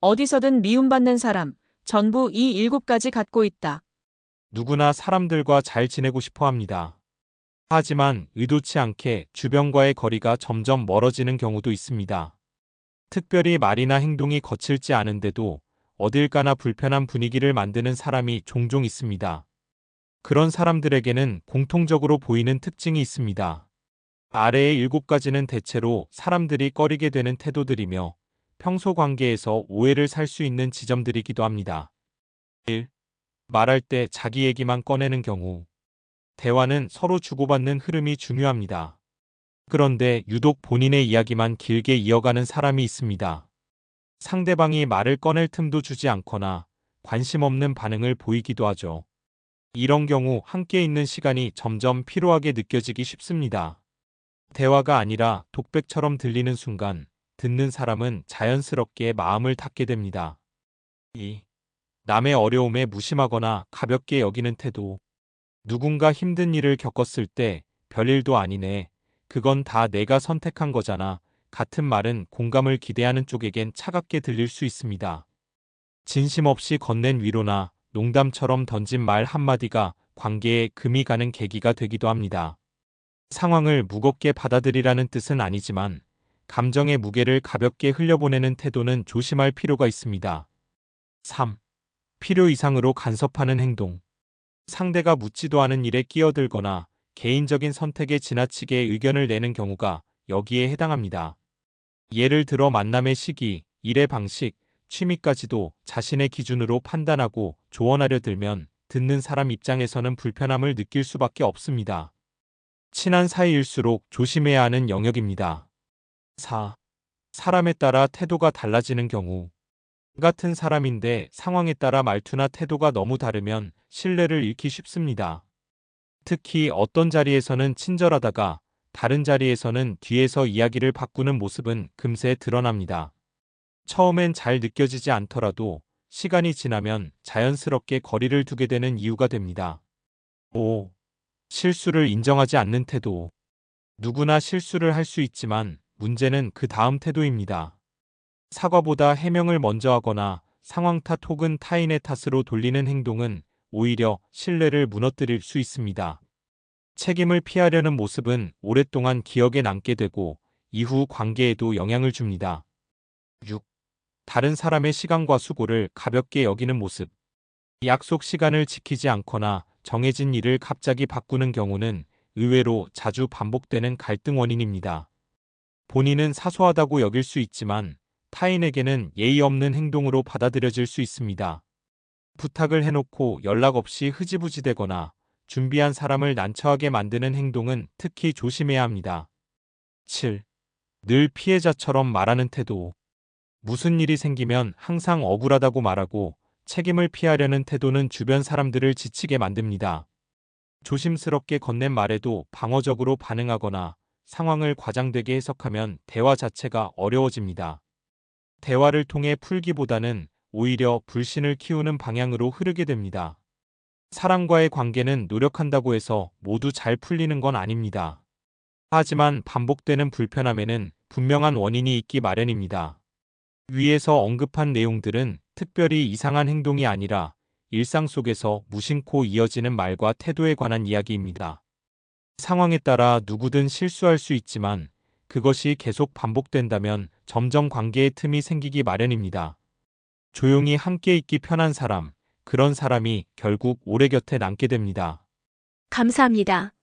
어디서든 미움받는 사람, 전부 이 7가지 갖고 있다. 누구나 사람들과 잘 지내고 싶어 합니다. 하지만 의도치 않게 주변과의 거리가 점점 멀어지는 경우도 있습니다. 특별히 말이나 행동이 거칠지 않은데도 어딜 가나 불편한 분위기를 만드는 사람이 종종 있습니다. 그런 사람들에게는 공통적으로 보이는 특징이 있습니다. 아래의 7가지는 대체로 사람들이 꺼리게 되는 태도들이며 평소 관계에서 오해를 살 수 있는 지점들이기도 합니다. 1. 말할 때 자기 얘기만 꺼내는 경우. 대화는 서로 주고받는 흐름이 중요합니다. 그런데 유독 본인의 이야기만 길게 이어가는 사람이 있습니다. 상대방이 말을 꺼낼 틈도 주지 않거나 관심 없는 반응을 보이기도 하죠. 이런 경우 함께 있는 시간이 점점 피로하게 느껴지기 쉽습니다. 대화가 아니라 독백처럼 들리는 순간 듣는 사람은 자연스럽게 마음을 닫게 됩니다. 2. 남의 어려움에 무심하거나 가볍게 여기는 태도. 누군가 힘든 일을 겪었을 때 별일도 아니네. 그건 다 내가 선택한 거잖아. 같은 말은 공감을 기대하는 쪽에겐 차갑게 들릴 수 있습니다. 진심 없이 건넨 위로나 농담처럼 던진 말 한마디가 관계에 금이 가는 계기가 되기도 합니다. 상황을 무겁게 받아들이라는 뜻은 아니지만 감정의 무게를 가볍게 흘려보내는 태도는 조심할 필요가 있습니다. 3. 필요 이상으로 간섭하는 행동. 상대가 묻지도 않은 일에 끼어들거나 개인적인 선택에 지나치게 의견을 내는 경우가 여기에 해당합니다. 예를 들어 만남의 시기, 일의 방식, 취미까지도 자신의 기준으로 판단하고 조언하려 들면 듣는 사람 입장에서는 불편함을 느낄 수밖에 없습니다. 친한 사이일수록 조심해야 하는 영역입니다. 4. 사람에 따라 태도가 달라지는 경우. 같은 사람인데 상황에 따라 말투나 태도가 너무 다르면 신뢰를 잃기 쉽습니다. 특히 어떤 자리에서는 친절하다가 다른 자리에서는 뒤에서 이야기를 바꾸는 모습은 금세 드러납니다. 처음엔 잘 느껴지지 않더라도 시간이 지나면 자연스럽게 거리를 두게 되는 이유가 됩니다. 5. 실수를 인정하지 않는 태도. 누구나 실수를 할 수 있지만 문제는 그 다음 태도입니다. 사과보다 해명을 먼저 하거나 상황 탓 혹은 타인의 탓으로 돌리는 행동은 오히려 신뢰를 무너뜨릴 수 있습니다. 책임을 피하려는 모습은 오랫동안 기억에 남게 되고 이후 관계에도 영향을 줍니다. 6. 다른 사람의 시간과 수고를 가볍게 여기는 모습. 약속 시간을 지키지 않거나 정해진 일을 갑자기 바꾸는 경우는 의외로 자주 반복되는 갈등 원인입니다. 본인은 사소하다고 여길 수 있지만 타인에게는 예의 없는 행동으로 받아들여질 수 있습니다. 부탁을 해놓고 연락 없이 흐지부지 되거나 준비한 사람을 난처하게 만드는 행동은 특히 조심해야 합니다. 7. 늘 피해자처럼 말하는 태도. 무슨 일이 생기면 항상 억울하다고 말하고 책임을 피하려는 태도는 주변 사람들을 지치게 만듭니다. 조심스럽게 건넨 말에도 방어적으로 반응하거나 상황을 과장되게 해석하면 대화 자체가 어려워집니다. 대화를 통해 풀기보다는 오히려 불신을 키우는 방향으로 흐르게 됩니다. 사람과의 관계는 노력한다고 해서 모두 잘 풀리는 건 아닙니다. 하지만 반복되는 불편함에는 분명한 원인이 있기 마련입니다. 위에서 언급한 내용들은 특별히 이상한 행동이 아니라 일상 속에서 무심코 이어지는 말과 태도에 관한 이야기입니다. 상황에 따라 누구든 실수할 수 있지만 그것이 계속 반복된다면 점점 관계의 틈이 생기기 마련입니다. 조용히 함께 있기 편한 사람, 그런 사람이 결국 오래 곁에 남게 됩니다. 감사합니다.